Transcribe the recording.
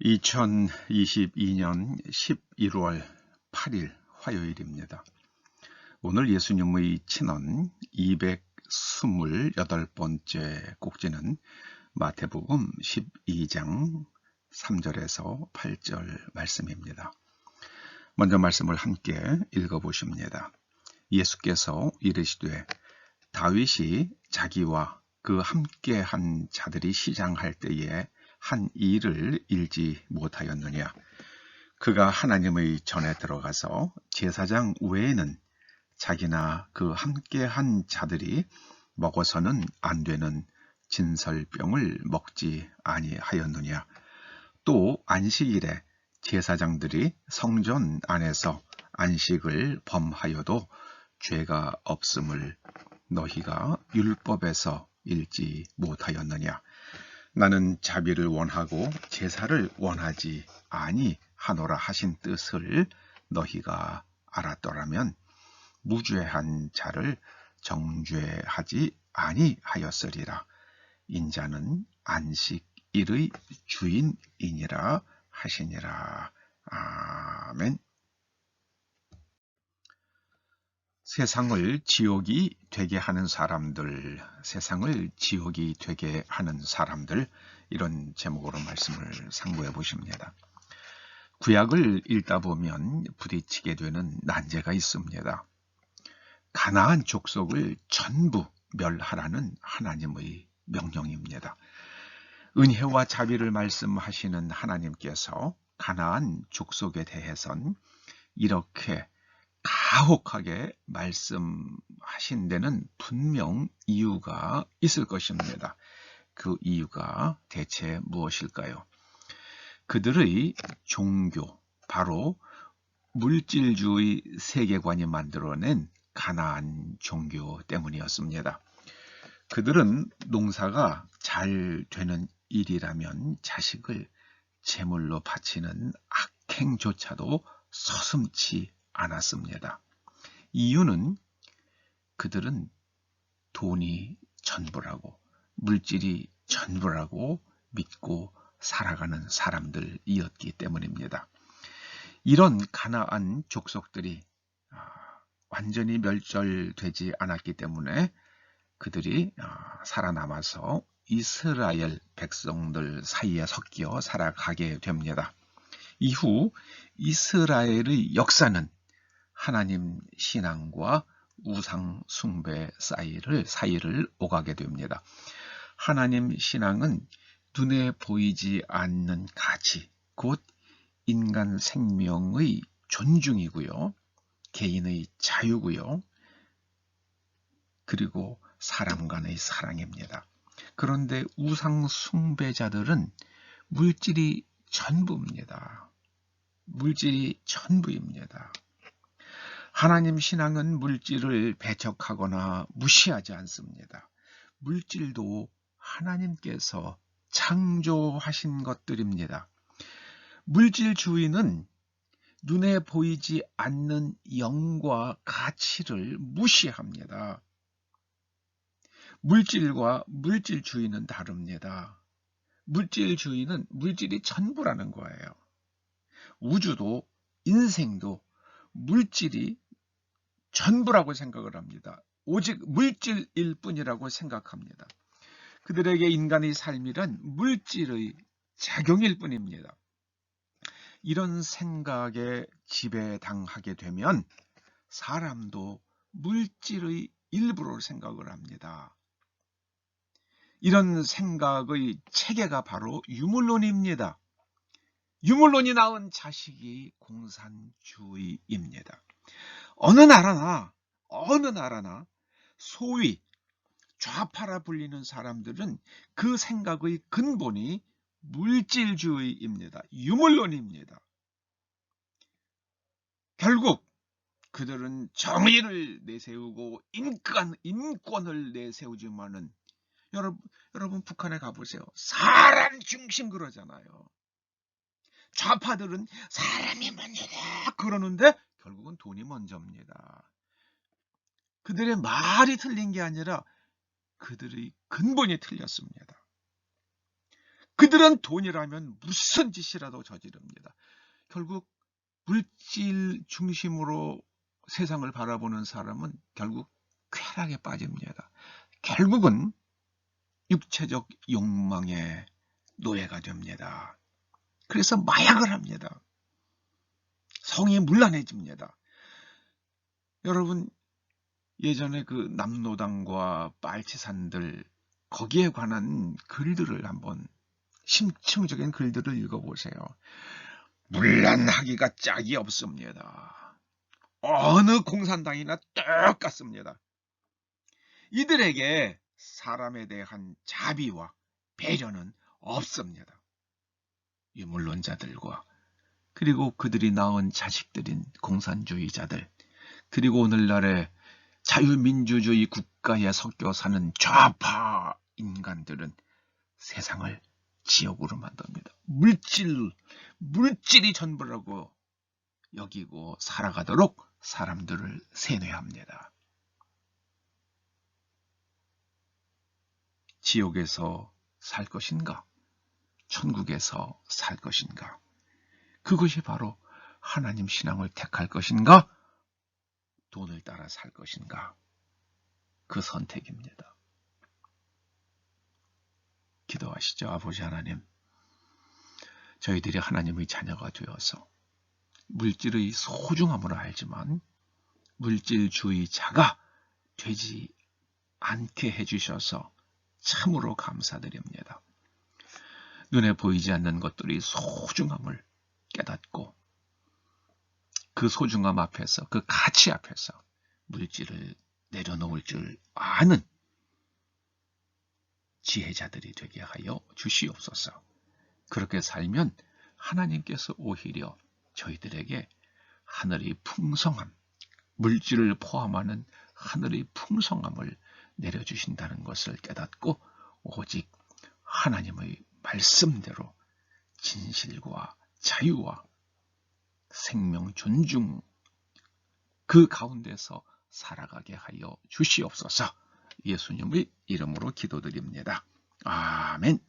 2022년 11월 8일 화요일입니다. 오늘 예수님의 친언 228번째 꼭지는 마태복음 12장 3절에서 8절 말씀입니다. 먼저 말씀을 함께 읽어보십니다. 예수께서 이르시되 다윗이 자기와 그 함께한 자들이 시장할 때에 한 일을 잃지 못하였느냐. 그가 하나님의 전에 들어가서 제사장 외에는 자기나 그 함께한 자들이 먹어서는 안 되는 진설병을 먹지 아니하였느냐. 또 안식일에 제사장들이 성전 안에서 안식을 범하여도 죄가 없음을 너희가 율법에서 읽지 못하였느냐. 나는 자비를 원하고 제사를 원하지 아니하노라 하신 뜻을 너희가 알았더라면 무죄한 자를 정죄하지 아니하였으리라. 인자는 안식일의 주인이니라 하시니라. 아멘. 세상을 지옥이 되게 하는 사람들, 세상을 지옥이 되게 하는 사람들, 이런 제목으로 말씀을 상고해 보십니다. 구약을 읽다 보면 부딪히게 되는 난제가 있습니다. 가나안 족속을 전부 멸하라는 하나님의 명령입니다. 은혜와 자비를 말씀하시는 하나님께서 가나안 족속에 대해선 이렇게 가혹하게 말씀하신 데는 분명 이유가 있을 것입니다. 그 이유가 대체 무엇일까요? 그들의 종교, 바로 물질주의 세계관이 만들어낸 가나안 종교 때문이었습니다. 그들은 농사가 잘 되는 일이라면 자식을 제물로 바치는 악행조차도 서슴지 않았습니다. 이유는 그들은 돈이 전부라고, 물질이 전부라고 믿고 살아가는 사람들이었기 때문입니다. 이런 가나안 족속들이 완전히 멸절되지 않았기 때문에 그들이 살아남아서 이스라엘 백성들 사이에 섞여 살아가게 됩니다. 이후 이스라엘의 역사는 하나님 신앙과 우상 숭배 사이를 오가게 됩니다. 하나님 신앙은 눈에 보이지 않는 가치, 곧 인간 생명의 존중이고요, 개인의 자유고요, 그리고 사람 간의 사랑입니다. 그런데 우상 숭배자들은 물질이 전부입니다. 물질이 전부입니다. 하나님 신앙은 물질을 배척하거나 무시하지 않습니다. 물질도 하나님께서 창조하신 것들입니다. 물질주의는 눈에 보이지 않는 영과 가치를 무시합니다. 물질과 물질주의는 다릅니다. 물질주의는 물질이 전부라는 거예요. 우주도 인생도 물질이 전부라고 생각을 합니다. 오직 물질일 뿐이라고 생각합니다. 그들에게 인간의 삶이란 물질의 작용일 뿐입니다. 이런 생각에 지배당하게 되면 사람도 물질의 일부로 생각을 합니다. 이런 생각의 체계가 바로 유물론입니다. 유물론이 낳은 자식이 공산주의입니다. 어느 나라나 소위 좌파라 불리는 사람들은 그 생각의 근본이 물질주의입니다. 유물론입니다. 결국 그들은 정의를 내세우고 인권을 내세우지만은 여러분 북한에 가보세요. 사람 중심 그러잖아요. 좌파들은 사람이 먼저다 그러는데 결국은 돈이 먼저입니다. 그들의 말이 틀린 게 아니라 그들의 근본이 틀렸습니다. 그들은 돈이라면 무슨 짓이라도 저지릅니다. 결국 물질 중심으로 세상을 바라보는 사람은 결국 쾌락에 빠집니다. 결국은 육체적 욕망의 노예가 됩니다. 그래서 마약을 합니다. 성이 문란해집니다. 여러분, 예전에 그 남로당과 빨치산들 거기에 관한 글들을 한번 심층적인 글들을 읽어보세요. 문란하기가 짝이 없습니다. 어느 공산당이나 똑같습니다. 이들에게 사람에 대한 자비와 배려는 없습니다. 유물론자들과 그리고 그들이 낳은 자식들인 공산주의자들, 그리고 오늘날의 자유민주주의 국가에 섞여 사는 좌파 인간들은 세상을 지옥으로 만듭니다. 물질이 전부라고 여기고 살아가도록 사람들을 세뇌합니다. 지옥에서 살 것인가? 천국에서 살 것인가? 그것이 바로 하나님 신앙을 택할 것인가? 돈을 따라 살 것인가? 그 선택입니다. 기도하시죠. 아버지 하나님, 저희들이 하나님의 자녀가 되어서 물질의 소중함을 알지만 물질주의자가 되지 않게 해주셔서 참으로 감사드립니다. 눈에 보이지 않는 것들이 소중함을 깨닫고 그 소중함 앞에서, 그 가치 앞에서 물질을 내려놓을 줄 아는 지혜자들이 되게 하여 주시옵소서. 그렇게 살면 하나님께서 오히려 저희들에게 하늘의 풍성함, 물질을 포함하는 하늘의 풍성함을 내려주신다는 것을 깨닫고 오직 하나님의 말씀대로 진실과 자유와 생명 존중 그 가운데서 살아가게 하여 주시옵소서. 예수님의 이름으로 기도드립니다. 아멘.